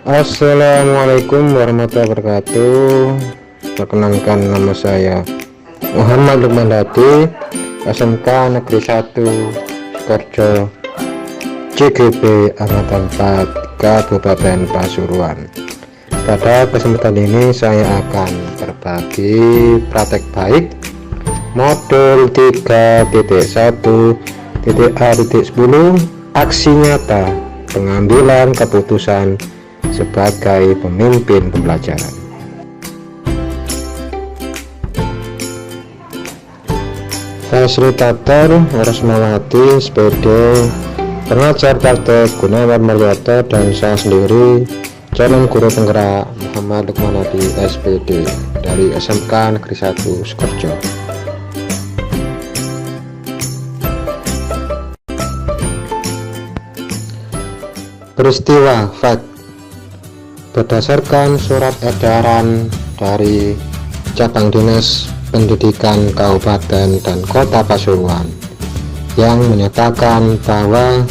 Assalamualaikum warahmatullahi wabarakatuh. Perkenalkan, nama saya Muhammad Lukman Hadi, SMK Negeri 1 Sukoharjo, CGP Angkatan 4, Kabupaten Pasuruan. Pada kesempatan ini saya akan berbagi praktek baik modul 3.1.A.10 aksi nyata pengambilan keputusan sebagai pemimpin pembelajaran. Fasilitator Rosmawati SPD, pengajar praktek Gunawan Mulyoto, dan saya sendiri calon guru penggerak Muhammad Lukman Hadi SPD dari SMK Negeri 1 Sukoharjo. Peristiwa fact. Berdasarkan surat edaran dari Cabang Dinas Pendidikan Kabupaten dan Kota Pasuruan yang menyatakan bahwa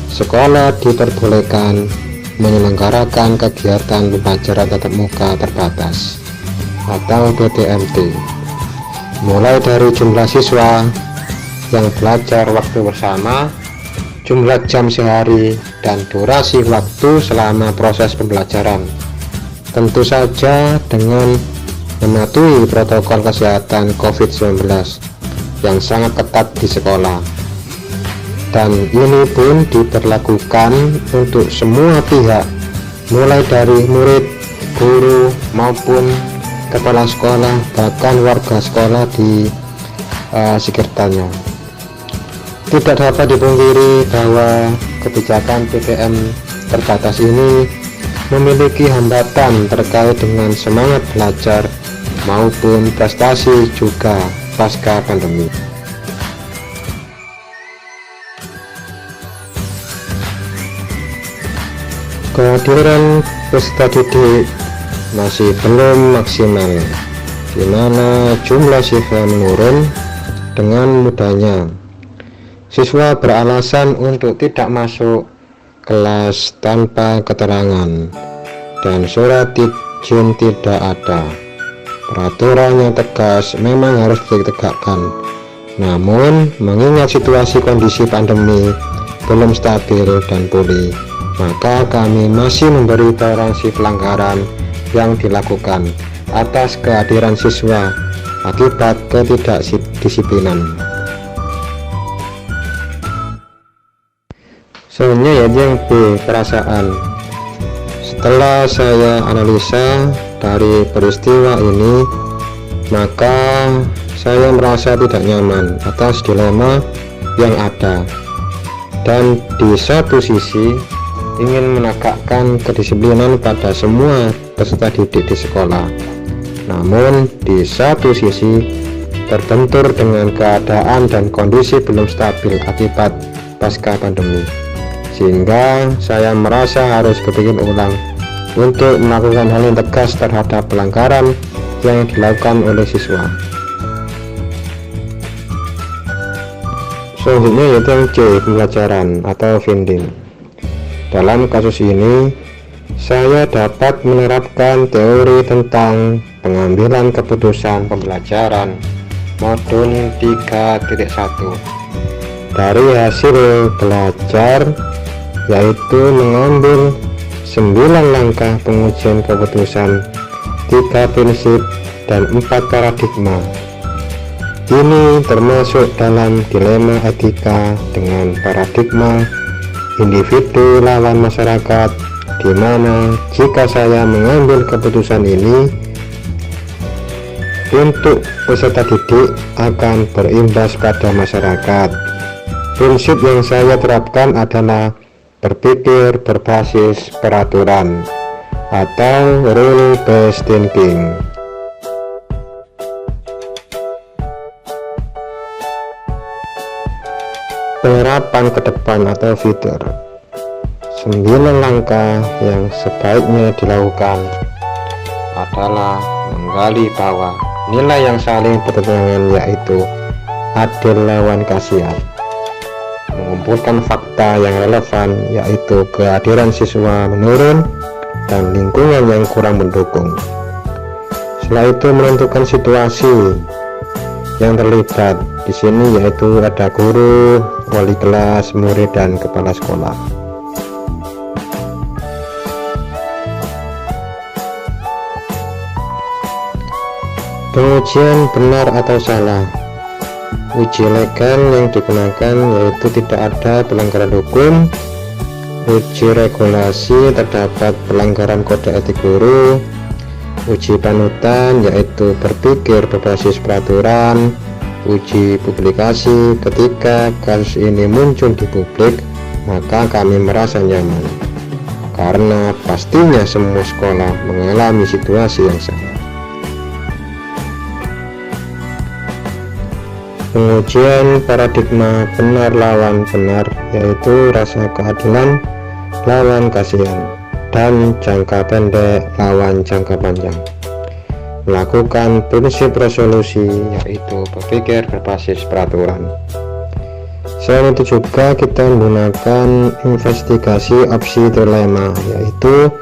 sekolah diperbolehkan menyelenggarakan kegiatan pembelajaran tatap muka terbatas atau PTMT, mulai dari jumlah siswa yang belajar waktu bersama, jumlah jam sehari, dan durasi waktu selama proses pembelajaran, tentu saja dengan mematuhi protokol kesehatan COVID-19 yang sangat ketat di sekolah. Dan ini pun diberlakukan untuk semua pihak, mulai dari murid, guru, maupun kepala sekolah, bahkan warga sekolah di sekitarnya. Tidak dapat dipungkiri bahwa kebijakan PTM terbatas ini memiliki hambatan terkait dengan semangat belajar maupun prestasi juga pasca pandemi. Kehadiran peserta didik masih belum maksimal, di mana jumlah siswa menurun. Dengan mudahnya siswa beralasan untuk tidak masuk kelas tanpa keterangan dan surat izin tidak ada. Peraturan yang tegas memang harus ditegakkan, namun mengingat situasi kondisi pandemi belum stabil dan pulih, maka kami masih memberi toleransi pelanggaran yang dilakukan atas kehadiran siswa akibat ketidakdisiplinan. Selanjutnya yaitu yang B, perasaan. Setelah saya analisa dari peristiwa ini, maka saya merasa tidak nyaman atas dilema yang ada, dan di satu sisi ingin menegakkan kedisiplinan pada semua peserta didik di sekolah, namun di satu sisi terbentur dengan keadaan dan kondisi belum stabil akibat pasca pandemi, sehingga saya merasa harus berpikir ulang untuk melakukan hal yang tegas terhadap pelanggaran yang dilakukan oleh siswa. Selanjutnya yaitu yang C, pembelajaran atau funding. Dalam kasus ini saya dapat menerapkan teori tentang pengambilan keputusan pembelajaran modul 3.1 dari hasil belajar, yaitu mengambil 9 langkah pengujian keputusan, 3 prinsip, dan 4 paradigma. Ini termasuk dalam dilema etika dengan paradigma individu lawan masyarakat, di mana jika saya mengambil keputusan ini untuk peserta didik akan berimbas pada masyarakat. Prinsip yang saya terapkan adalah berpikir berbasis peraturan atau rule based thinking. Penerapan ke depan atau fitur. 9 langkah yang sebaiknya dilakukan adalah menggali bahwa nilai yang saling bertentangan, yaitu adil lawan kasihan, mengumpulkan fakta yang relevan, yaitu kehadiran siswa menurun dan lingkungan yang kurang mendukung. Setelah itu menentukan situasi yang terlibat di sini, yaitu ada guru, wali kelas, murid, dan kepala sekolah. Pengujian benar atau salah. Uji legal yang digunakan yaitu tidak ada pelanggaran hukum. Uji regulasi terdapat pelanggaran kode etik guru. Uji panutan yaitu berpikir berbasis peraturan. Uji publikasi, ketika kasus ini muncul di publik, maka kami merasa nyaman karena pastinya semua sekolah mengalami situasi yang sama. Pengujian paradigma benar lawan benar, yaitu rasa keadilan lawan kasihan, dan jangka pendek lawan jangka panjang. Melakukan prinsip resolusi, yaitu berpikir berbasis peraturan. Selain itu juga kita menggunakan investigasi opsi dilema, yaitu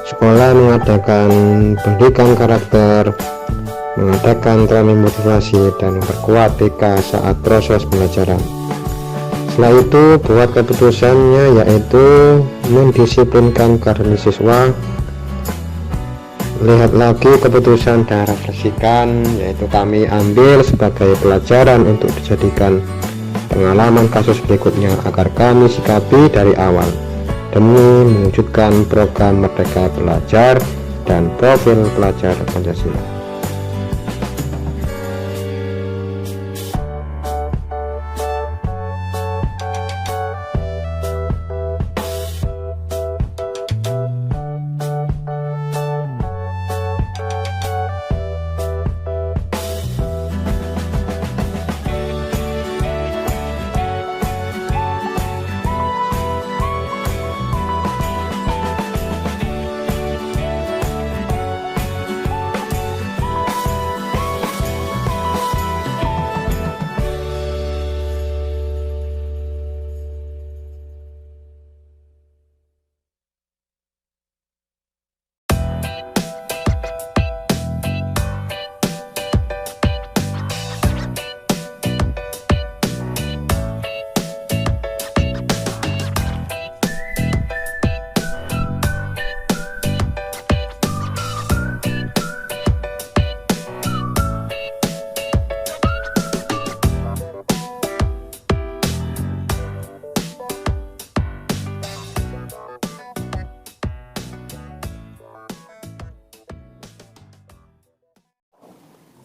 sekolah mengadakan pendidikan karakter, mengadakan training motivasi, dan memperkuat TK saat proses pembelajaran. Setelah itu buat keputusannya, yaitu mendisiplinkan karya siswa. Lihat lagi keputusan dan refleksikan, yaitu kami ambil sebagai pelajaran untuk dijadikan pengalaman kasus berikutnya agar kami sikapi dari awal demi mewujudkan program Merdeka Belajar dan profil pelajar Pancasila.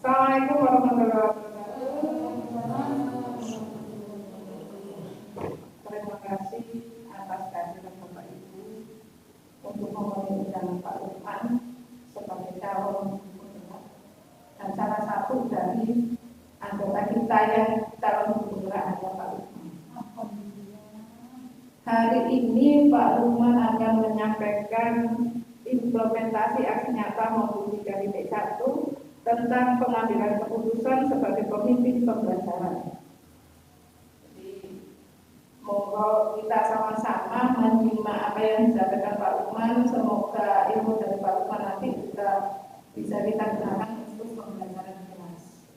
Assalamualaikum warahmatullahi wabarakatuh. Terima kasih atas kehadiran Bapak Ibu untuk memenuhi undangan Pak Lukman sebagai calon gubernur dan salah satu dari anggota kita yang calon gubernur adalah Pak Lukman. Hari ini Pak Lukman akan menyampaikan implementasi aksi nyata maupun dari P1 tentang pengambilan keputusan sebagai pemimpin pembelajaran. Jadi, mohon kita sama-sama menyimak apa yang disampaikan Pak Lukman. Semoga ilmu dari Pak Lukman nanti juga bisa kita gunakan untuk pembelajaran kelas.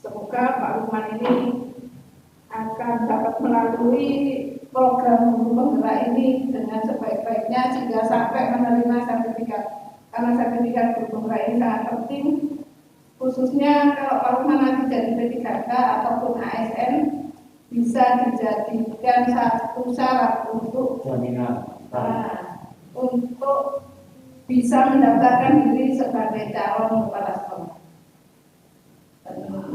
Semoga Pak Lukman ini akan dapat melalui program penggerak ini dengan sebaik-baiknya sehingga sampai menerima sertifikat. Karena sertifikat guru ini sangat penting, khususnya kalau Pak Lukman nanti jadi P3K ataupun ASN, bisa dijadikan satu syarat untuk untuk bisa mendaftarkan diri sebagai calon kepala sekolah.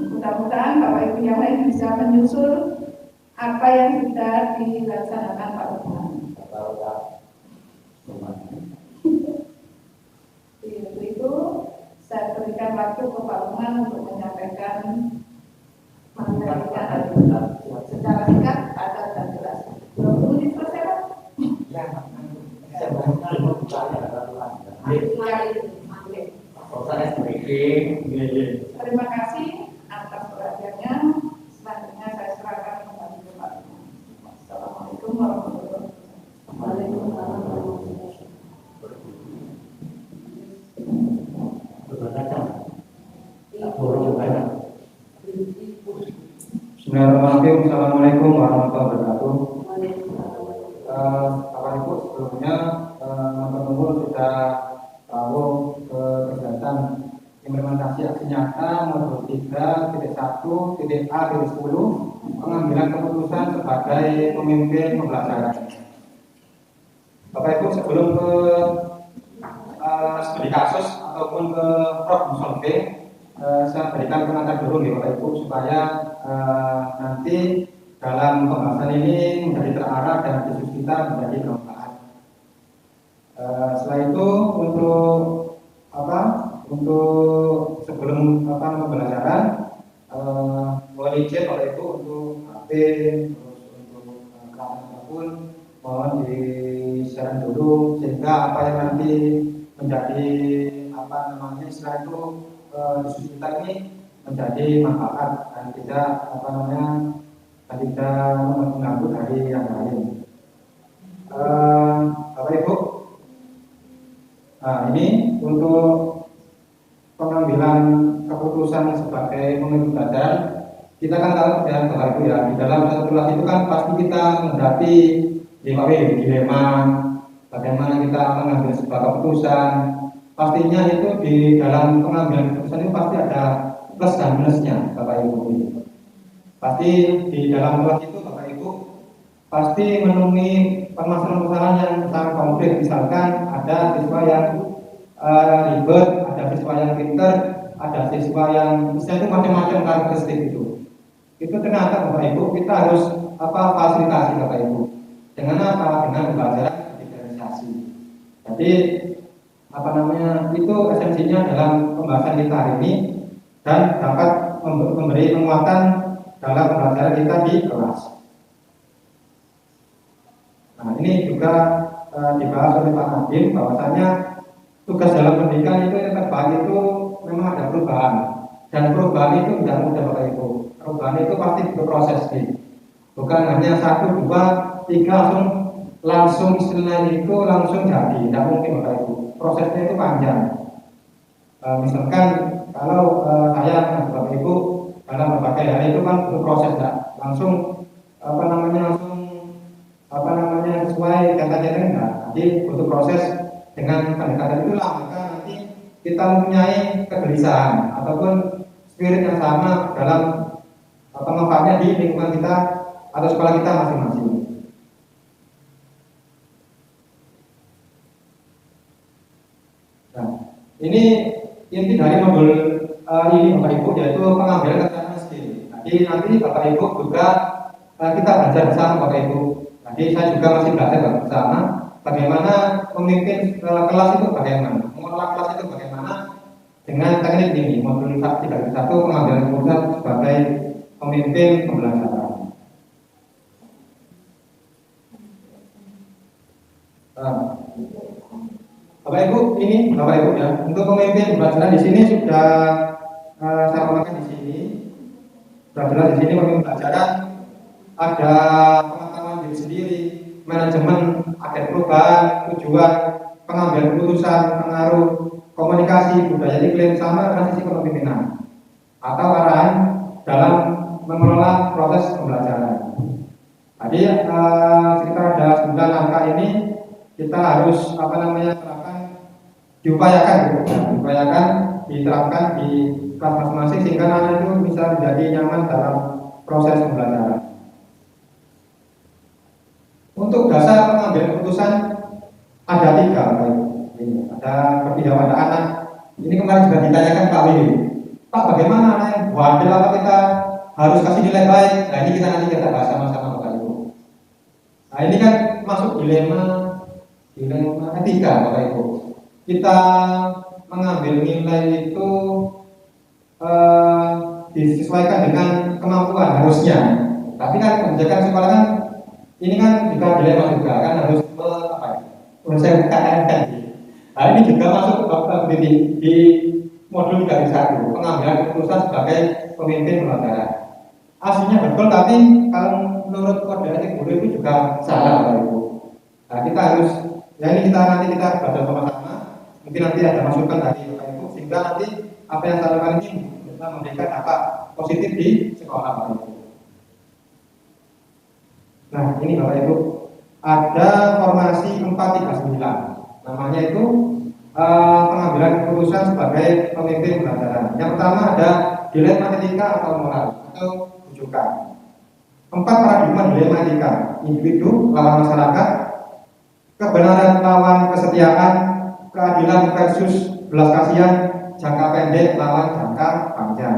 Mudah-mudahan Bapak Ibu yang lain bisa menyusul apa yang sudah dilaksanakan Pak Lukman. Untuk itu saya berikan waktu ke Pak Lukman untuk menyampaikan secara singkat, padat dan jelas. 20 menit selesai Pak? Terima kasih atas perhatiannya. Selanjutnya saya serahkan kembali ke Pak Lukman. Assalamualaikum warahmatullahi wabarakatuh. Bismillahirrahmanirrahim. Assalamualaikum warahmatullahi wabarakatuh. Bapak Ibu, sebelumnya teman-teman sudah tahu kegiatan implementasi aksi nyata modul 3.1.A.10 pengambilan keputusan sebagai pemimpin pembelajaran. Bapak Ibu, sebelum ke studi kasus ataupun ke problem solving, saya berikan pengantar dulu nih Bapak Ibu supaya nanti dalam pembahasan ini menjadi terarah dan diskusi kita menjadi bermanfaat. Setelah itu untuk sebelum pembelajaran mohon izin Bapak Ibu untuk HP terus untuk kelas apapun mohon di-share dulu sehingga apa yang nanti menjadi istilah itu diskusi kita ini menjadi manfaat dan tidak mengganggu dari yang lain. Bapak Ibu, nah ini untuk pengambilan keputusan sebagai pemimpin belajar, kita kan tahu ya Bapak Ibu ya, di dalam satu kelas itu kan pasti kita menghadapi dilema, bagaimana kita mengambil sebuah keputusan. Pastinya itu di dalam pengambilan keputusan itu pasti ada plus dan minusnya Bapak Ibu. Pasti di dalam kelas itu Bapak Ibu pasti menemui permasalahan-permasalahan yang sangat konkret. Misalkan ada siswa yang ribet, ada siswa yang pintar, ada siswa yang misalnya itu macam-macam karakteristik itu. Itu ternyata Bapak Ibu kita harus fasilitasi Bapak Ibu. Dengan apa? Dengan pembelajaran diferensiasi. Jadi itu esensinya dalam pembahasan kita hari ini dan dapat memberi penguatan dalam pembelajaran kita di kelas. Nah, ini juga dibahas oleh Pak Nadiem bahwasanya tugas dalam pendidikan itu yang terbaik itu memang ada perubahan dan perubahan itu tidak mudah Bapak Ibu. Perubahan itu pasti berproses nih. Bukan hanya 1, 2, 3 langsung istilahnya itu langsung jadi, tidak mungkin Bapak Ibu. Prosesnya itu panjang. Misalkan kalau saya Bapak Ibu dalam berbagai hal itu kan berproses langsung sesuai kata-kata enggak. Jadi butuh proses dengan pendekatan itulah maka nanti kita mempunyai kegelisahan ataupun spirit yang sama dalam manfaatnya di lingkungan kita atau sekolah kita masing-masing. Nah, ini inti dari modul ini Bapak Ibu yaitu pengambilan keterangan skill. Jadi nanti Bapak Ibu juga kita belajar bersama Bapak Ibu. Jadi saya juga masih belajar bersama bagaimana memimpin kelas itu bagaimana, mengelola kelas itu bagaimana dengan teknik ini modul 3.1 pengambilan keputusan sebagai pemimpin pembelajaran. Bapak Ibu ya untuk pemimpin pembelajaran di sini sudah saya paparkan di sini. Sudah jelas di sini pemimpin pembelajaran ada pengetahuan diri sendiri, manajemen, agen perubahan, tujuan, pengambilan keputusan, pengaruh, komunikasi, budaya iklim, sama transisi kepemimpinan atau arahan dalam mengelola proses pembelajaran. Jadi sekitar ada 9 langkah ini kita harus diupayakan diterapkan di kelas masing-masing sehingga anak itu bisa menjadi nyaman dalam proses pembelajaran. Untuk dasar pengambilan keputusan ada 3 Bapak Ibu. Ada kepiawaian anak. Ini kemarin juga ditanyakan Pak Willy. Pak, bagaimana anak yang bandel apa kita harus kasih nilai baik? Nah ini kita bahas sama-sama Bapak Ibu. Nah ini kan masuk dilema etika Bapak Ibu. Kita mengambil nilai itu disesuaikan dengan kemampuan harusnya. Tapi kan kebijakan sekolah kan ini kan juga dilema juga kan harus saya KKN. Nah ini juga masuk di modul 3.1 pengambilan keputusan sebagai pemimpin pembelajaran. Aslinya betul tapi kalau menurut kode etik guru itu juga salah Bapak Ibu. Nah kita harus nanti kita baca sama-sama. Mungkin nanti ada masukan dari Bapak Ibu sehingga nanti apa yang saya lakukan ini bisa memberikan dampak positif di sekolah Bapak Ibu. Nah, ini Bapak Ibu, ada formasi 439. Namanya itu pengambilan keputusan sebagai pemimpin pembelajaran. Yang pertama ada dilema etika atau moral atau rujukan. 4 paradigma dilema etika: individu lawan masyarakat, kebenaran lawan kesetiaan, keadilan versus belas kasihan, jangka pendek lawan jangka panjang.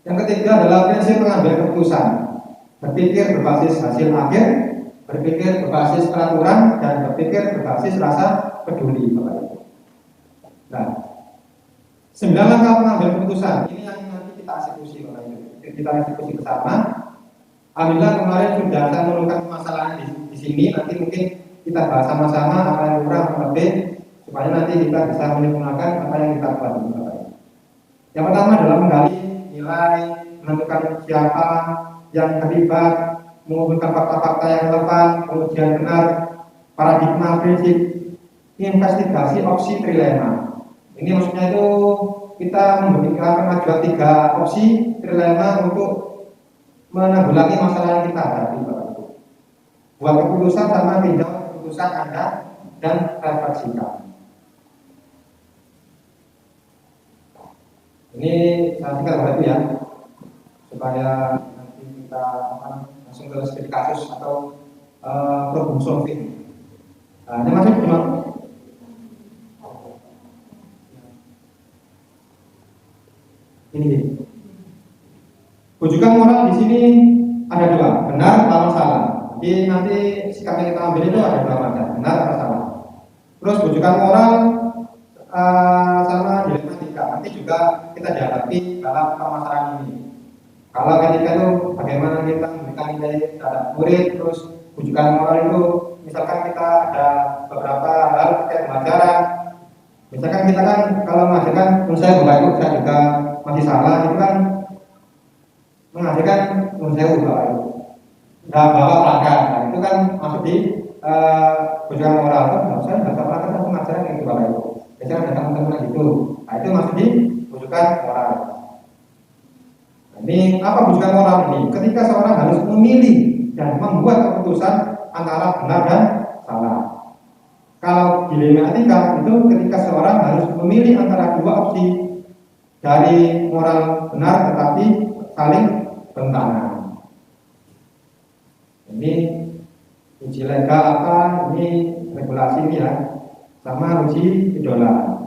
Yang ketiga adalah prinsip pengambilan keputusan: berpikir berbasis hasil akhir, berpikir berbasis peraturan, dan berpikir berbasis rasa peduli. Nah, 9 langkah pengambilan keputusan ini yang nanti kita eksekusi, kita eksekusi bersama. Alhamdulillah kemarin sudah saya menemukan permasalahan di sini. Nanti mungkin kita bahas sama-sama apa yang kurang apa lebih, supaya nanti kita bisa menyempurnakan apa yang kita buat. Yang pertama adalah menggali nilai, menentukan siapa yang terlibat, mengumpulkan fakta-fakta yang relevan, kemudian benar, paradigma, prinsip, investigasi opsi trilema. Ini maksudnya itu kita memberikan pengajuan 3 opsi trilema untuk menanggulangi masalah yang kita hadapi. Buat keputusan sama tinjau keputusan Anda dan refleksikan. Ini saya singkat Bapak Ibu ya, supaya nanti kita langsung ke studi kasus atau problem solving. Nah, ini masuk cuma ini. Rujukan moral di sini ada 2, benar atau salah. Jadi nanti sikap yang kita ambil itu ada 2 macam, benar atau salah. Terus rujukan moral sama dilema etika nanti juga kita dihadapi dalam permasalahan ini. Kalau ketika itu bagaimana kita memberikan nilai terhadap murid, terus rujukan moral itu misalkan kita ada beberapa hal terkait pembelajaran. Misalkan kita kan kalau mengajarkan, menurut saya Bapak Ibu saya juga masih salah, itu kan mengajarkan menurut saya Bapak Ibu nggak bawa pelanggan. Nah, itu kan masuk di rujukan moral. Itu saya nggak bawa pelanggan, aku mengajarkan itu Bapak Ibu. Biasanya ada teman-teman gitu. Nah, itu masuk di rujukan moral. Nah, ini apa rujukan moral ini? Ketika seorang harus memilih dan membuat keputusan antara benar dan salah. Kalau dilema etika itu ketika seorang harus memilih antara 2 opsi dari moral benar tetapi saling bertentangan. Ini uji legal apa? Ini regulasi ini ya, sama uji idola.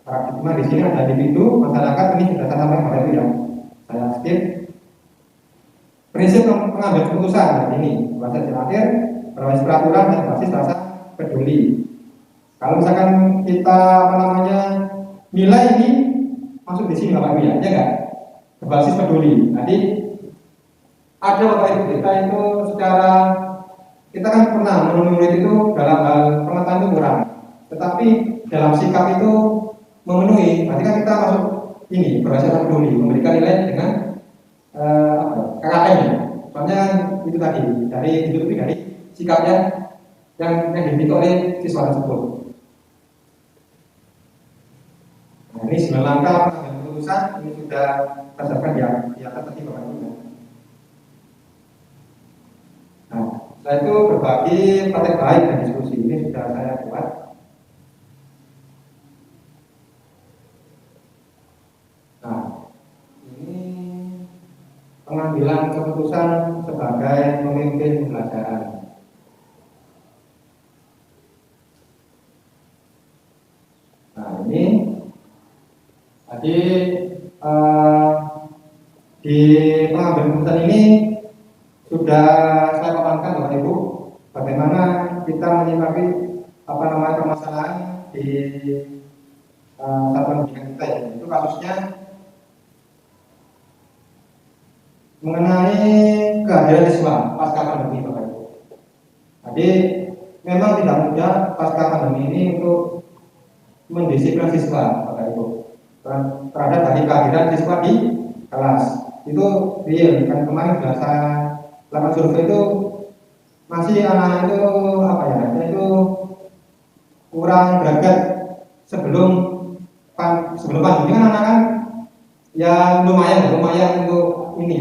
Paradigma di sini ada individu, masyarakat, ini sudah saya sampaikan pada itu ya. Saya skip. Prinsip pengambilan keputusan nah ini basis terakhir, berbasis peraturan dan basis rasa peduli. Kalau misalkan kita nilai ini masuk di sini Bapak Ibu ya, enggak? Berbasis peduli. Jadi ada Bapak Ibu kita itu secara kita kan pernah menurut itu dalam hal pengetahuan itu kurang, tetapi dalam sikap itu memenuhi. Berarti kan kita masuk ini berbasis peduli, memberikan nilai dengan KKM. Soalnya itu tadi dari sikapnya yang dimiliki oleh siswa tersebut. Nah, ini 9 langkah pengambilan keputusan ini sudah berdasarkan di atas tadi Bapak Ibu. Nah, setelah itu berbagi praktek baik dan diskusi ini sudah saya buat. Nah, ini pengambilan keputusan sebagai pemimpin pembelajaran. Nah, ini tadi di pengambilan keputusan ini sudah saya paparkan Bapak Ibu bagaimana kita menyikapi permasalahan di satuan pendidikan kita ya. Itu kasusnya mengenai kehadiran siswa pasca pandemi Bapak Ibu. Jadi memang tidak mudah pasca pandemi ini untuk mendisiplin siswa Bapak Ibu terhadap dari kehadiran siswa di kelas. Itu real kan, kemarin sudah saya lakukan survei itu masih anak itu itu kurang greget sebelum pandemi kan anak kan ya lumayan untuk ini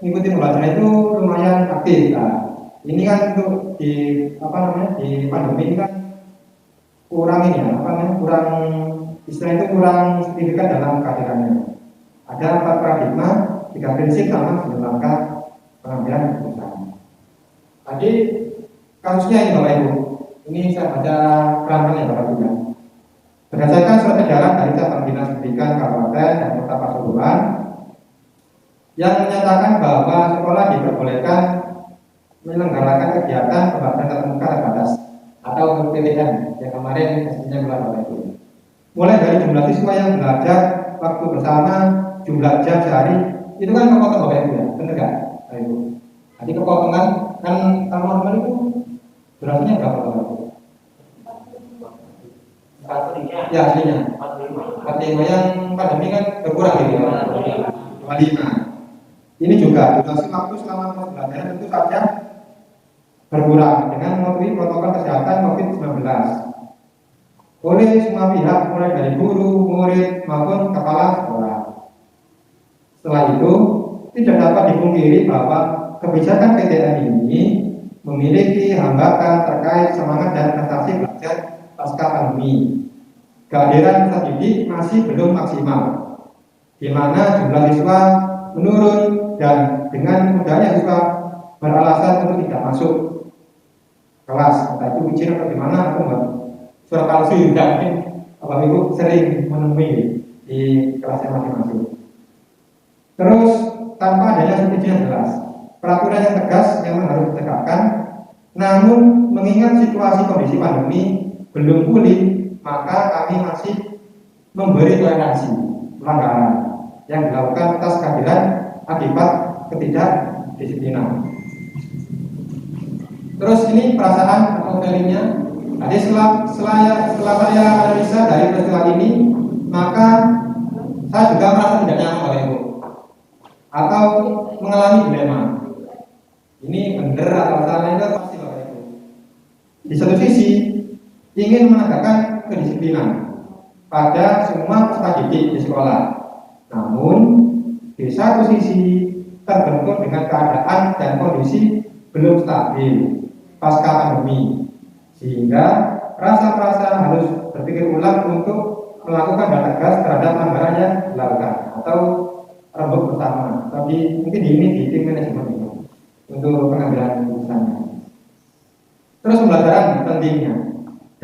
mengikuti pembelajaran itu lumayan aktif. Nah, ini kan untuk di di pandemi ini kan kurang ini ya, kurang istilah itu kurang signifikan dalam kehadirannya. Ada 4 paradigma, 3 prinsip sama 9 langkah pengambilan keputusan. Tadi kasusnya ini Bapak Ibu, ini saya baca pelan-pelan ya Bapak Ibu ya. Berdasarkan surat edaran dari Cabang Dinas Pendidikan Kabupaten dan Kota Pasuruan yang menyatakan bahwa sekolah diperbolehkan menyelenggarakan kegiatan pembelajaran tatap muka terbatas atau PTM yang kemarin pastinya bulan Bapak Ibu. Mulai dari jumlah siswa yang belajar waktu bersama, jumlah jam sehari, itu kan kepotong Bapak Ibu ya, benar nggak Bapak Ibu? Nanti kepotongan kan normal itu durasinya berapa Bapak Ibu? Ya aslinya 45 yang pandemi kan berkurang gitu ya, 25. Ini juga durasi waktu selama pembelajaran tentu saja berkurang dengan mematuhi protokol kesehatan COVID-19 oleh semua pihak, mulai dari guru, murid maupun kepala sekolah. Setelah itu tidak dapat dipungkiri bahwa kebijakan PTM ini memiliki hambatan terkait semangat dan prestasi belajar pasca pandemi. Kehadiran peserta didik masih belum maksimal, di mana jumlah siswa menurun dan dengan mudahnya siswa beralasan untuk tidak masuk kelas, entah itu ujian atau gimana, atau enggak surat palsu. Dan mungkin Bapak Ibu sering menemui di kelasnya masing-masing. Terus tanpa adanya subsidi yang jelas, peraturan yang tegas yang harus ditegakkan. Namun mengingat situasi kondisi pandemi belum pulih, maka kami masih memberi toleransi pelanggaran yang dilakukan atas kehadiran akibat ketidakdisiplinan. Terus ini perasaan atau feelingnya. Jadi setelah saya analisa dari peristiwa ini, maka saya juga merasa tidak nyaman Bapak Ibu, atau mengalami dilema. Ini benar atau salah itu pasti Bapak Ibu. Di satu sisi ingin menegakkan kedisiplinan pada semua peserta didik di sekolah, namun di satu sisi terbentur dengan keadaan dan kondisi belum stabil pasca pandemi, sehingga rasa harus berpikir ulang untuk melakukan tindak tegas terhadap pelanggaran yang dilakukan atau rembuk bersama. Tapi mungkin ini di tim manajemen itu untuk pengambilan keputusannya. Terus pembelajaran pentingnya.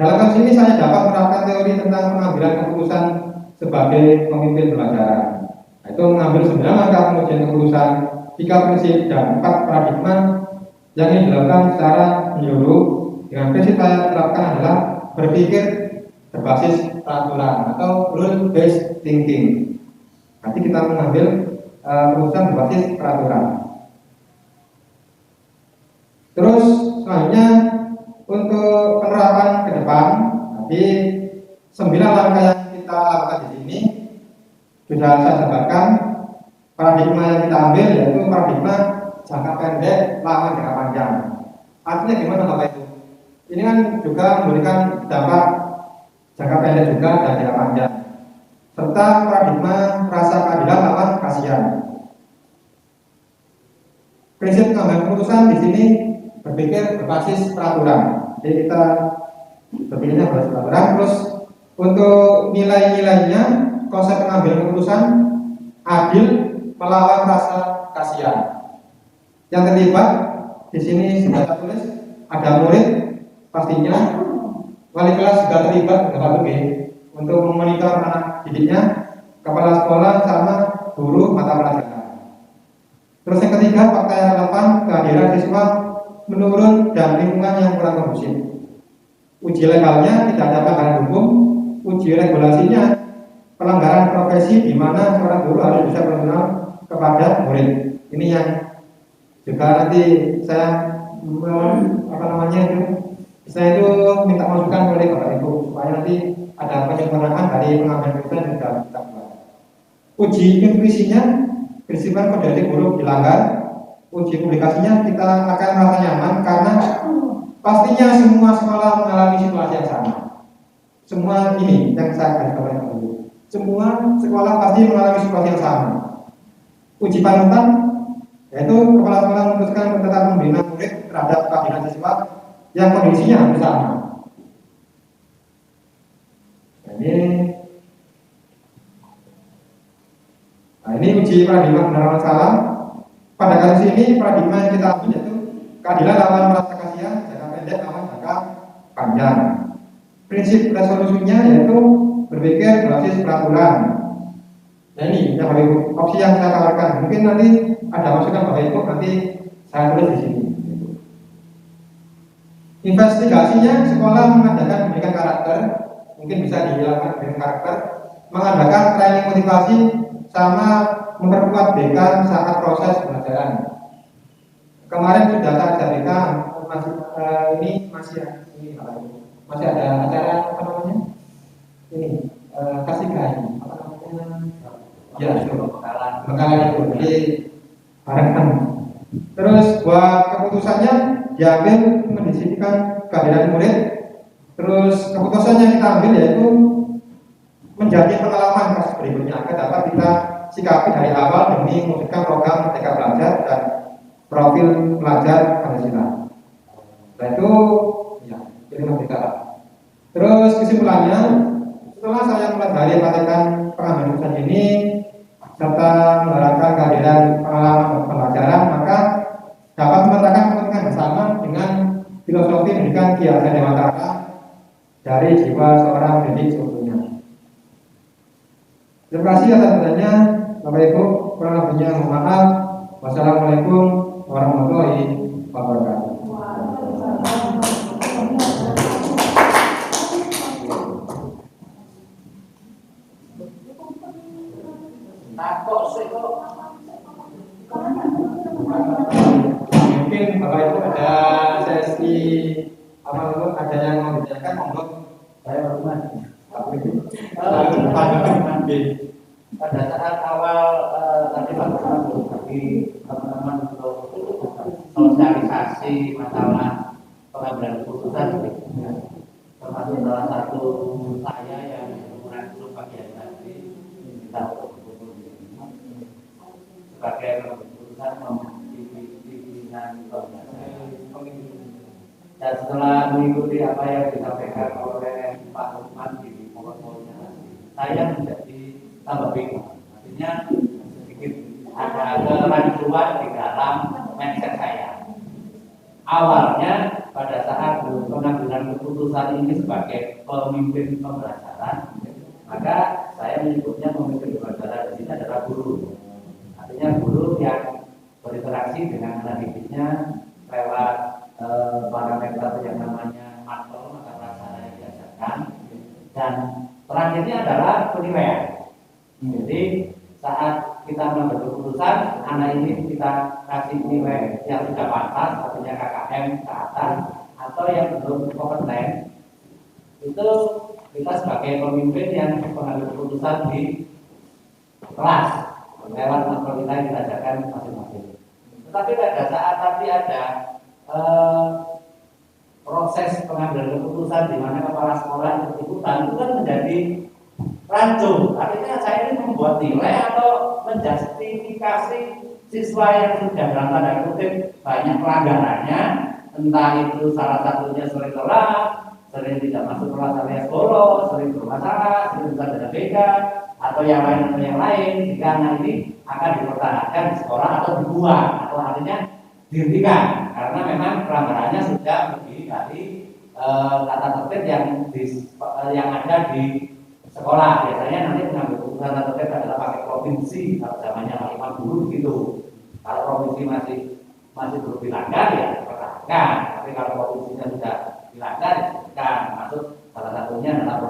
Dalam kasus ini saya dapat menerapkan teori tentang pengambilan keputusan sebagai pemimpin pembelajaran. Itu mengambil 9 langkah pengujian keputusan, 3 prinsip dan 4 paradigma yang ini dilakukan secara menyeluruh. Dengan prinsip saya terapkan adalah berpikir berbasis peraturan atau rule based thinking. Nanti kita mengambil keputusan berbasis peraturan. Terus selanjutnya untuk penerapan ke depan, nanti 9 langkah yang kita lakukan di sini sudah saya jabarkan. Paradigma yang kita ambil yaitu paradigma jangka pendek, lama, jangka panjang. Artinya gimana Bapak Ibu? Ini kan juga memberikan dampak jangka pendek juga dan jangka panjang, serta paradigma rasa keadilan lawan kasihan. Prinsip pengambilan keputusan di sini berpikir berbasis peraturan. Jadi kita berpikirnya berbasis peraturan. Terus untuk nilai-nilainya, konsep pengambilan keputusan adil melawan rasa kasihan. Yang terlibat di sini sudah tertulis, ada murid pastinya, wali kelas sudah terlibat dengan untuk memonitor anak didiknya, kepala sekolah sama guru mata pelajaran. Terus yang ketiga, fakta yang relevan, kehadiran siswa menurun dan lingkungan yang kurang kondusif. Uji legalnya tidak ada pelanggaran hukum, uji regulasinya pelanggaran profesi di mana seorang guru harus bisa profesional kepada murid. Ini yang juga nanti saya saya itu minta masukan oleh Bapak Ibu supaya nanti ada penyempurnaan dari pengambilan keputusan yang sudah kita buat. Uji intuisinya, prinsipal kode etik guru dilanggar. Uji publikasinya kita akan merasa nyaman karena pastinya semua sekolah mengalami situasi yang sama. Semua ini yang saya garis bawahi dulu. Semua sekolah pasti mengalami situasi yang sama. Uji panutan yaitu kepala sekolah memutuskan tentang pembinaan murid terhadap keadilan siswa yang kondisinya hampir sama. Ini uji paradigma benar atau salah. Pada kasus ini paradigma yang kita ambil yaitu keadilan lawan merasa kasihan, jangka pendek lawan jangka panjang. Prinsip resolusinya yaitu berpikir berbasis peraturan. Nah ini yang Bapak Ibu, opsi yang saya tawarkan. Mungkin nanti ada masukan Bapak Ibu, nanti saya tulis di sini. Investigasinya sekolah mengadakan pendidikan karakter, mungkin bisa dilakukan dengan karakter, mengadakan training motivasi sama memperkuat BK saat proses pembelajaran. Kemarin sudah saya ajarkan masih ada acara apa namanya? Ini kasih kain apa namanya? Ya, bekalan itu. Jadi harapan. Terus buat keputusannya diambil mendisiplinkan keadilan murid. Terus keputusannya kita ambil yaitu menjadi pengalaman kasus berikutnya agar dapat kita sikapi dari awal demi mewujudkan program Merdeka Belajar dan profil pelajar Pancasila. Nah itu ya pilih Merdeka. Terus kesimpulannya, setelah saya mempelajari praktekan pengambilan keputusan ini serta menerapkan kehadiran pengalaman pembelajaran, maka dapat memetakan kepentingan bersama dengan filosofi pendidikan Ki Hajar Dewantara dari jiwa seorang pendidik seutuhnya. Terima kasih atas pertanyaannya, Bapak Ibu. Kurang lebihnya mohon maaf. Wassalamualaikum warahmatullahi wabarakatuh. Mungkin Bapak Ibu ada sesi apa dulu, ada yang mau ditanyakan, monggo. Saya Rahman. Pada saat awal tadi Pak bagi teman-teman untuk sosialisasi masalah pengambilan keputusan, termasuk salah satu saya yang merangkul bagian tadi kita sebagai keputusan pimpinan dan setelah mengikuti apa yang disampaikan oleh Pak Lukman di pokok-pokoknya, saya menjadi tambah bingung. Artinya sedikit ada kerancuan di dalam mindset saya. Awalnya pada saat pengambilan keputusan ini sebagai pemimpin pembelajaran, maka saya menyebutnya pemimpin pembelajaran di sini adalah guru. Artinya guru yang berinteraksi dengan anak didiknya lewat parameter yang namanya materi mata pelajaran yang diajarkan, dan terakhirnya adalah penilaian. Jadi saat kita mengambil keputusan, anak ini kita kasih nilai yang sudah pantas, artinya KKM ke atas, atau yang belum kompeten, itu kita sebagai pemimpin yang mengambil keputusan di kelas lewat materi kita yang diajarkan masing-masing. Tetapi pada saat tadi ada proses pengambilan keputusan di mana kepala sekolah ikut-ikutan, itu kan menjadi rancu. Artinya saya ini membuat nilai atau menjustifikasi siswa yang sudah dalam tanda kutip banyak pelanggarannya, entah itu salah satunya sering telat, sering tidak masuk kelas alias bolos, sering bermasalah, sering bukan ada BK, atau yang lain, jika anak ini akan dipertahankan di sekolah atau dibuang, atau artinya dihentikan karena memang pelanggarannya sudah lebih dari tata tertib yang ada di sekolah. Biasanya nanti mengambil keputusan tata tertib adalah pakai provinsi, kalau zamannya Pak Imam dulu gitu. Kalau provinsi masih belum dilanggar ya dipertahankan, tapi kalau provinsinya sudah dilanggar ya masuk salah satunya adalah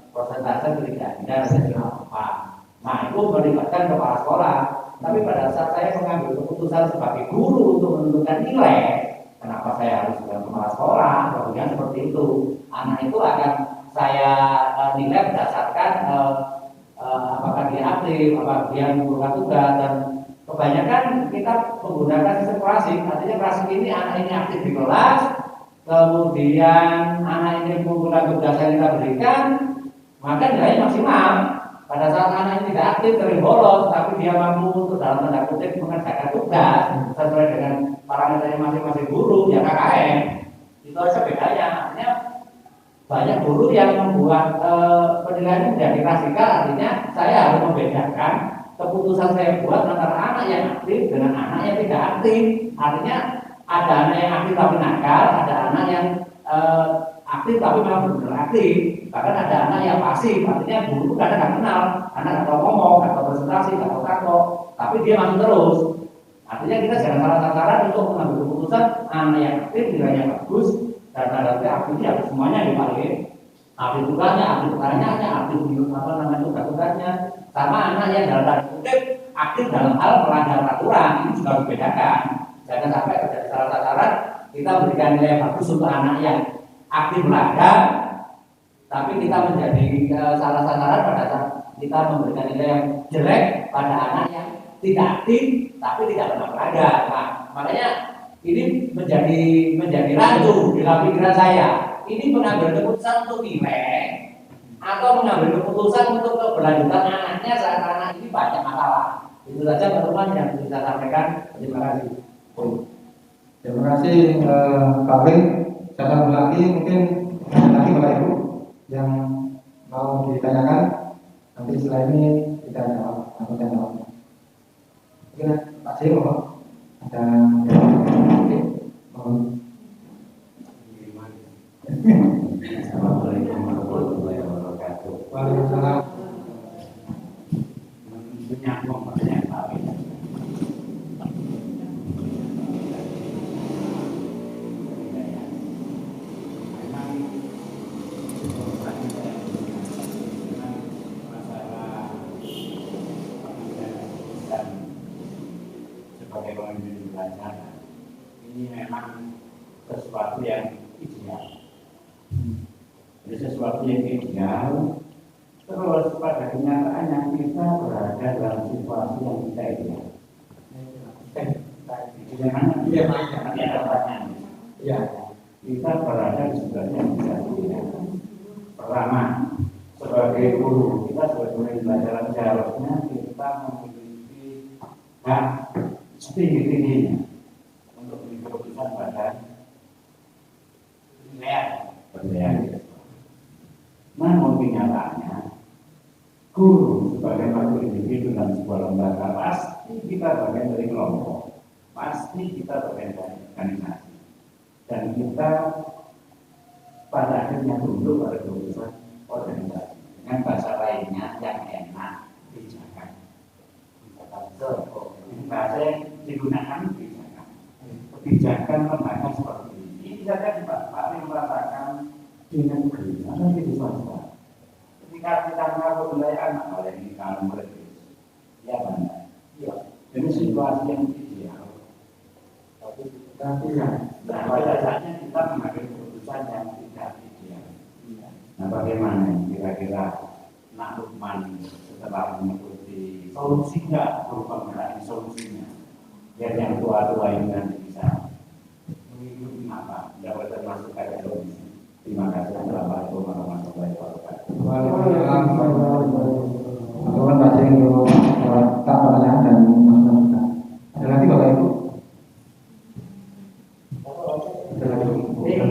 persentase keterjadian apa. Nah itu melibatkan kepala sekolah. Tapi pada saat saya mengambil keputusan sebagai guru untuk menentukan nilai, kenapa saya harus dengan kepala sekolah? Kemudian seperti itu, anak itu akan saya nilai berdasarkan apakah dia aktif, apakah dia mengumpulkan tugas, dan kebanyakan kita menggunakan sistem klasik. Artinya klasik ini anak ini aktif di kelas, kemudian anak ini mengumpulkan tugas yang kita berikan, maka nilainya maksimal. pada saat anak ini tidak aktif sering bolos, tapi dia mampu untuk dalam tanda kutip mengerjakan tugas sesuai dengan parameternya masing-masing guru, ya KKM. Itu aja bedanya. Artinya banyak guru yang membuat penilaian menjadi klasikal. Artinya saya harus membedakan keputusan saya buat antara anak yang aktif dengan anak yang tidak aktif. Artinya ada anak yang aktif tapi nakal, ada anak yang aktif tapi memang benar-benar aktif. Bahkan ada anak yang pasif, artinya guru kadang nggak kenal, anak nggak tahu ngomong, nggak tahu presentasi, nggak tahu takut, tapi dia masuk terus. Artinya kita jangan salah sasaran untuk mengambil keputusan anak yang aktif nilainya bagus dan tanda aktifnya semuanya dipakai. Aktif tugasnya, aktif pertanyaannya, aktif tugas-tugasnya, sama anak yang dalam tanda kutip aktif dalam hal melanggar aturan, ini juga harus dibedakan. Jangan sampai terjadi salah sasaran, kita berikan nilai bagus untuk anak yang aktif melanggar, tapi kita menjadi salah sasaran pada saat kita memberikan nilai yang jelek pada anak yang tidak aktif tapi tidak pernah melanggar. Nah, makanya ini menjadi rancu dalam pikiran saya. Ini mengambil keputusan untuk nilai atau mengambil keputusan untuk keberlanjutan anaknya saat anak ini banyak masalah. Itu saja teman-teman yang bisa sampaikan. Terima kasih. Terima kasih Pak Win. Saya tambah lagi mungkin lagi Bapak Ibu yang mau ditanyakan, nanti setelah ini kita jawab atau saya jawab. Mungkin Pak Cik ada Assalamualaikum warahmatullahi wabarakatuh. Waalaikumsalam. Menyambung pertanyaan Pak Win. Sebagai pemimpin belajar, ini memang sesuatu yang ideal. Jadi sesuatu yang ideal, terus pada kenyataannya kita berada dalam situasi yang tidak ideal. Ya, kita berada di sebenarnya yang tidak ideal. Pertama, sebagai guru, kita sebagai pelajaran seharusnya kita memiliki hak setinggi-tingginya untuk memiliki keputusan pada penilaian. Namun kenyataannya, guru sebagai satu individu dan sebuah lembaga pasti kita bagian dari kelompok, pasti kita bagian dari organisasi, dan kita pada akhirnya tunduk pada keputusan organisasi. Dengan bahasa lainnya yang enak, bijakan. Bahasa yang digunakan kebijakan. Kebijakan lembaga seperti ini. Ini saja Pak Win merasakan di negeri atau di swasta. Ketika kita melakukan penilaian oleh ini kalau berarti, ya benar. Iya. Ini situasi yang ideal. Tapi nah, pada saatnya kita mengambil keputusan yang tidak ideal. Nah, bagaimana kira-kira Nak Lukman setelah mengikuti solusinya, berupa mencari solusinya, biar yang tua-tua ini nanti bisa mengikuti apa? Dapat termasuk pada solusi. Terima kasih. Assalamualaikum warahmatullahi wabarakatuh. Waalaikumsalam warahmatullahi wabarakatuh. Teman baca untuk tak pertanyaan dan masukan. Ada lagi Bapak Ibu? Ada lagi.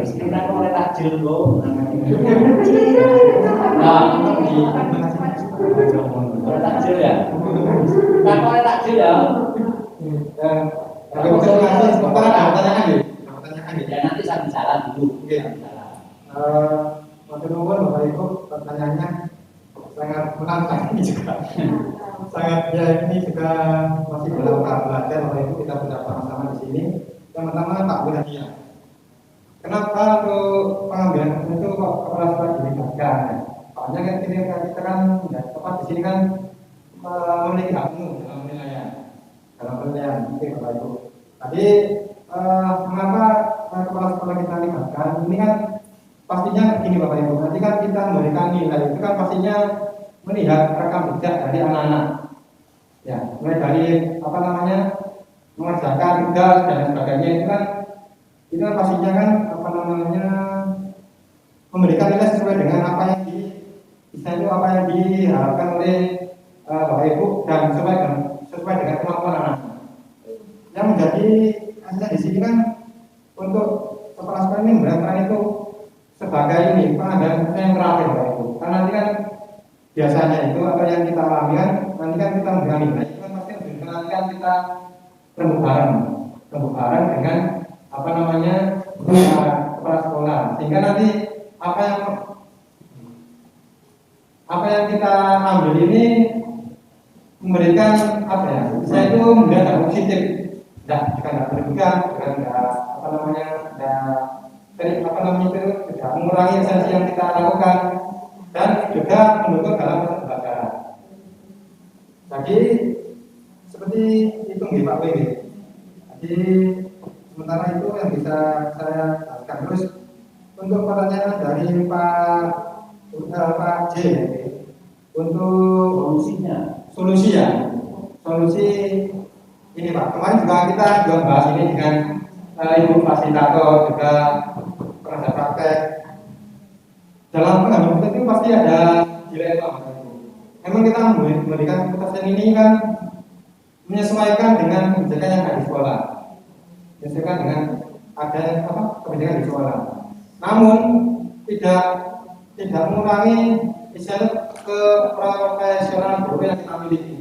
Kita boleh takjil loh. Boleh takjil ya? Kita boleh takjil ya? Kalau terima kasih, sebentar ada pertanyaan nih. Ya nanti saya jalan dulu. Waktu nunggu Bapak Ibu pertanyaannya sangat menantang ini juga. Sangat ya ini juga masih dalam tahap belajar Bapak Ibu, kita sudah sama-sama di sini. Yang pertama Pak Bunadia. Kenapa untuk pengambilan itu kok kepala sekolah dilibatkan? Soalnya kan kita kan tepat di sini kan memiliki hak penuh dalam penilaian. Oke Bapak Ibu. Tadi mengapa kepala sekolah kita libatkan? Ini kan pastinya begini Bapak Ibu. Nanti kan kita memberikan nilai itu kan pastinya melihat rekam jejak dari anak-anak. Ya, mulai dari apa namanya mengerjakan tugas dan sebagainya itu kan pastinya kan apa namanya memberikan nilai sesuai dengan apa yang Misalnya itu apa yang diharapkan oleh Bapak Ibu dan sesuai dengan kemampuan anak. Yang menjadi hasilnya di sini kan untuk kepala sekolah ini benar-benar itu sebagai ini pengambilan yang terakhir Bapak Ibu. Karena nanti kan biasanya itu apa yang kita alami kan nanti kan kita memberikan nilai itu kan pasti nanti kan kita remuk bareng dengan apa namanya kepala sekolah, sehingga nanti apa yang kita ambil ini memberikan apa ya, saya itu mendadak positif, tidak berlebihan, tidak apa namanya, itu tidak mengurangi esensi yang kita lakukan dan juga mendukung dalam pembelajaran. Jadi seperti itu nih Pak W. Jadi sementara itu yang bisa saya jelaskan. Terus untuk pertanyaan dari Pak J, untuk solusi ini Pak. Kemarin juga kita bahas ini dengan Ibu fasilitator, juga pernah praktek. Dalam pengambilan itu pasti ada dilema. Memang kita memberikan keputusan ini kan menyesuaikan dengan kebijakan yang ada di sekolah, menyesuaikan dengan ada kebijakan di sekolah. Namun tidak mengurangi istilah keprofesionalan guru yang kita miliki,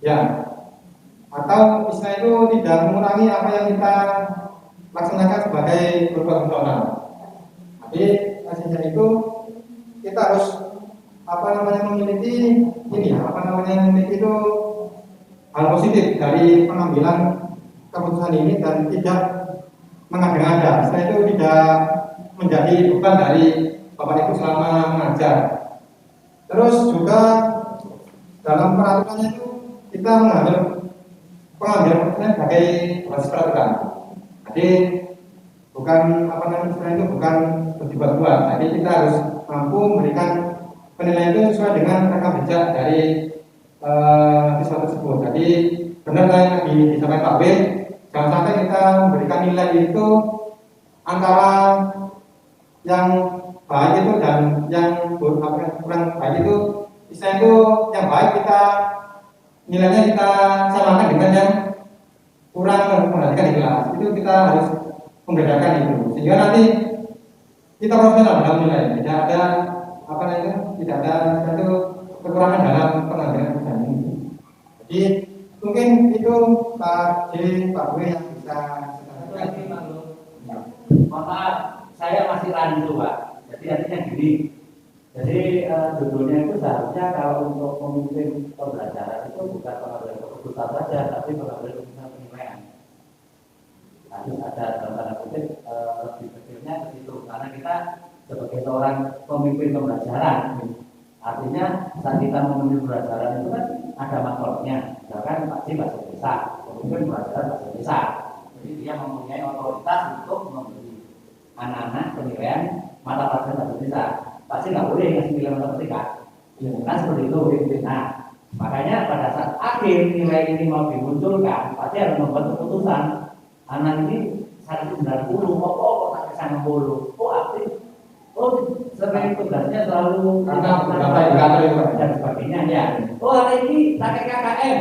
ya, atau istilah itu tidak mengurangi apa yang kita laksanakan sebagai guru profesional. Tapi hasilnya itu kita harus memiliki memiliki itu hal positif dari pengambilan keputusan ini dan tidak mengada-ngada. Setelah itu tidak menjadi beban dari Bapak Ibu selama mengajar. Terus juga dalam peraturannya itu kita mengambil pengambilan keputusan sebagai basis peraturan. Jadi bukan itu bukan berdibuat-buat. Jadi kita harus mampu memberikan penilaian itu sesuai dengan rekam jejak dari siswa tersebut. Jadi benar yang disampaikan Pak B, jangan sampai kita memberikan nilai itu antara yang baik itu dan yang kurang baik itu. Istilah itu yang baik kita nilainya kita samakan dengan yang kurang memperhatikan di kelas. Itu kita harus membedakan itu sehingga nanti kita profesional dalam nilai, tidak ada tidak ada satu kekurangan dalam pengambilan keputusan ini. Jadi mungkin itu Pak J, Pak W yang bisa saya maaf, saya masih lanjut Pak. Jadi artinya gini, jadi judulnya itu seharusnya kalau untuk memimpin pembelajaran itu bukan pengambilan keputusan saja, tapi pengambilan keputusan penilaian. Harus ada dalam tanda kutip lebih kecilnya ke situ, karena kita sebagai seorang pemimpin pembelajaran, artinya saat kita memimpin pembelajaran itu kan ada makolnya, misalkan Pak J bahasa desa, pemimpin pembelajaran bahasa desa, jadi dia mempunyai otoritas untuk memberi anak-anak penilaian mata pelajaran bahasa desa. Pasti nggak boleh ngasih nilai matematika, kan seperti itu. Nah, makanya pada saat akhir nilai ini mau dimunculkan, pasti harus membuat keputusan. Anak ini 190, kok tak bisa 60, kok aktif, sering tugasnya selalu karena beberapa indikator dan sebagainya ya. Hari ini pakai KKM,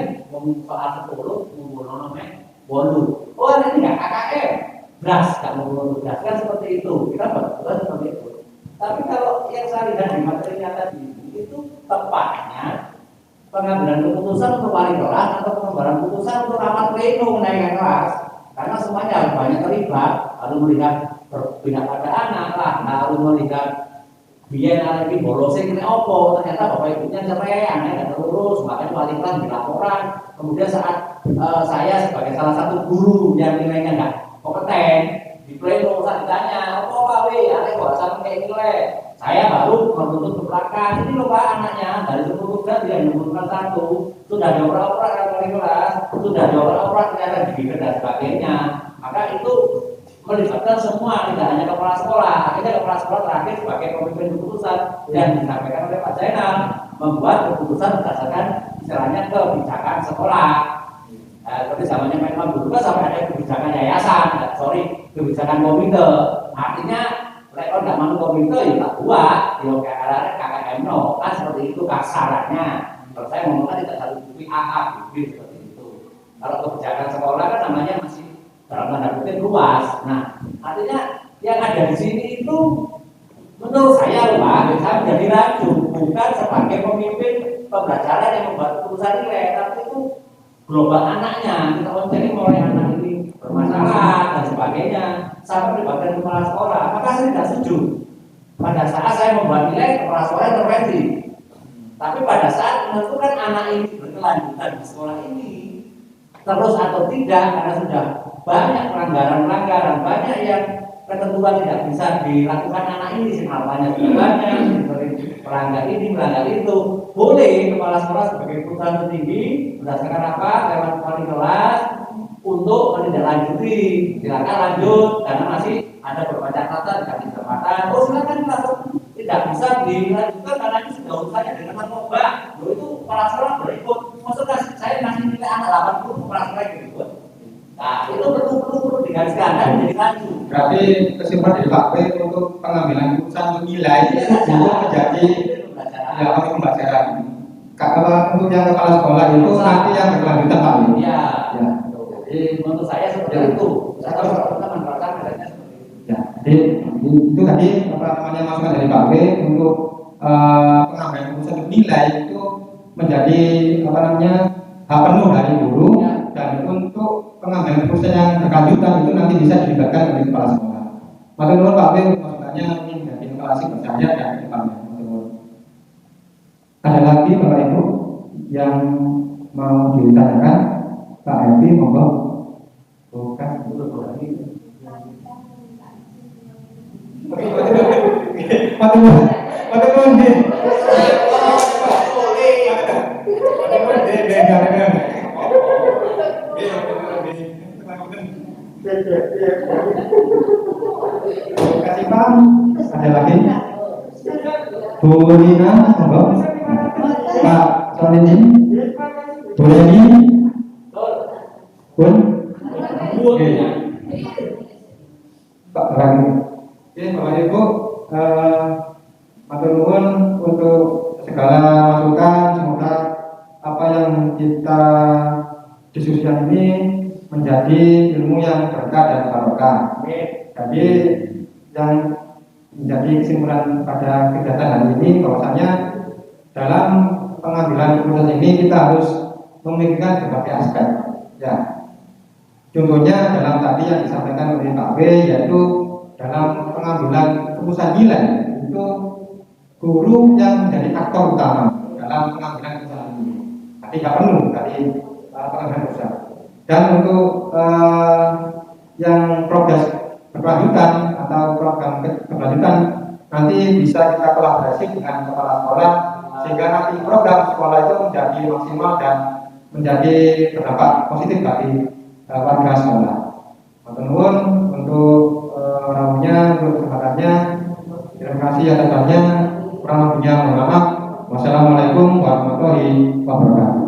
soal 10 ngumpul bolu. Hari ini nggak KKM, beras nggak ngumpul beras, kan seperti itu. Kita buat seperti itu. Tapi kalau yang saya lihat di materinya tadi itu tepatnya pengambilan keputusan untuk wali kelas atau pengambilan keputusan untuk rapat pleno menaikkan kelas. Karena semuanya harus banyak terlibat, harus melihat berpihak pada anak lah, harus melihat biar anak ini bolosnya kena opo, ternyata bapak ibunya cerai, anaknya tidak terurus, makanya wali kelas dilaporan. Kemudian saat saya sebagai salah satu guru yang nilainya nggak kompeten, di pleno saat ditanya, opo Pak W, anak kok sama kayak nilai, saya baru menuntut ke belakang. Ini loh Pak, anaknya dari 10 tugas dia menyebutkan 1, sudah dioper-oper yang wali kelas, sudah dioper-oper ternyata digigit dan sebagainya. Maka itu melibatkan semua, tidak hanya kepala sekolah. Akhirnya kepala sekolah terakhir sebagai pemimpin keputusan dan disampaikan oleh Pak Zainal membuat keputusan berdasarkan istilahnya kebijakan sekolah. Seperti zamannya Menkom dulu kan sampai ada kebijakan yayasan, kebijakan komite. Artinya kalau nggak mau komite ya tak buat, ya kayak PPKM no, kan seperti itu kasarannya. Kalau saya ngomongkan tidak satu bukti AA, B seperti itu. Kalau kebijakan sekolah kan namanya masih dalam tanda kutip luas. Nah, artinya yang ada di sini itu menurut saya Pak, saya menjadi ragu, bukan sebagai pemimpin pembelajaran yang membuat keputusan nilai, tapi itu global anaknya. Kita mencari mulai anak ini bermasalah dan sebagainya sampai melibatkan kepala sekolah. Maka saya tidak setuju. Pada saat saya membuat nilai, kepala sekolah intervensi. Tapi pada saat menentukan anak ini berkelanjutan di sekolah ini terus atau tidak, karena sudah banyak pelanggaran-pelanggaran, banyak yang ketentuan tidak bisa dilakukan anak ini, namanya banyak, pelanggar ini, pelanggar itu, boleh kepala sekolah sebagai perusahaan tertinggi berdasarkan apa, lewat wali kelas untuk menindaklanjuti, silakan lanjut, karena masih ada beberapa catatan, dikasih kesempatan, oh silakan langsung tidak bisa dilanjutkan karena ini sudah urusannya dengan narkoba, itu kepala sekolah berikut, maksudnya saya masih nilai anak 80 kepala sekolah gitu. Nah, itu perlu digariskan dan menjadi maju. Berarti kesimpulan dari Pak W untuk pengambilan keputusan untuk nilai itu menjadi pembelajaran. Kalau untuk yang kepala sekolah itu nanti yang berkelanjutan Pak W. Iya. Ya. Jadi menurut saya seperti itu. Saya tahu kita menerapkan adanya seperti itu. Ya. Jadi itu tadi apa namanya masukan dari Pak W untuk pengambilan keputusan untuk nilai itu menjadi apa namanya hak penuh dari guru ya. Dan untuk pengambilan keputusan yang berkelanjutan itu nanti bisa dilibatkan oleh kepala sekolah. Matur nuwun Pak W, masukannya ini menjadi evaluasi berjaya dan ke depannya. Ada lagi Bapak Ibu yang mau ditanyakan? Pak Evi, monggo. Bukan. Matur nuwun. Kasih Pak, ada lagi? Bu Lina, monggo. Pak Solini, Bu Leni, Bun, Pak Rani. Oke, Bapak Ibu, matur nuwun untuk segala masukan. Semoga apa yang kita diskusikan ini menjadi ilmu yang berkah dan barokah. Jadi yang menjadi kesimpulan pada kegiatan hari ini bahwasanya dalam pengambilan keputusan ini kita harus memikirkan berbagai aspek. Ya, contohnya dalam tadi yang disampaikan oleh Pak W, yaitu dalam pengambilan keputusan nilai itu guru yang menjadi aktor utama dalam pengambilan keputusan ini. Tadi nggak penuh tadi pengambilan keputusan. Dan untuk yang progres berkelanjutan atau program berkelanjutan nanti bisa kita kolaborasi dengan kepala sekolah sehingga nanti program sekolah itu menjadi maksimal dan menjadi berdampak positif bagi warga sekolah. Matur nuwun untuk rawuhnya, untuk kesempatannya. Terima kasih atas waktunya. Kurang lebihnya mohon maaf. Wassalamualaikum warahmatullahi wabarakatuh.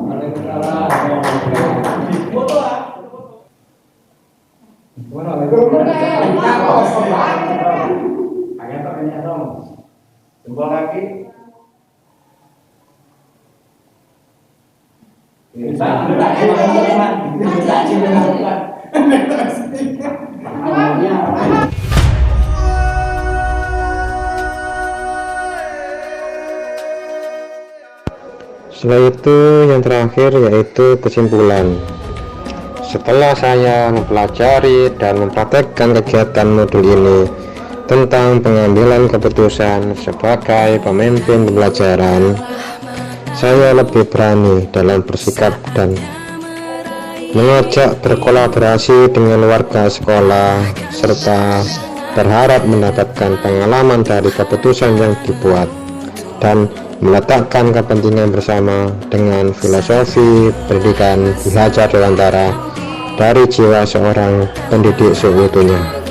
Hanya pertanyaan dong. Jempol lagi. Setelah itu yang terakhir yaitu kesimpulan. Setelah saya mempelajari dan mempraktekkan kegiatan modul ini tentang pengambilan keputusan sebagai pemimpin pembelajaran, saya lebih berani dalam bersikap dan mengajak berkolaborasi dengan warga sekolah serta berharap mendapatkan pengalaman dari keputusan yang dibuat dan meletakkan kepentingan bersama dengan filosofi pendidikan belajar dewantara dari jiwa seorang pendidik seutuhnya.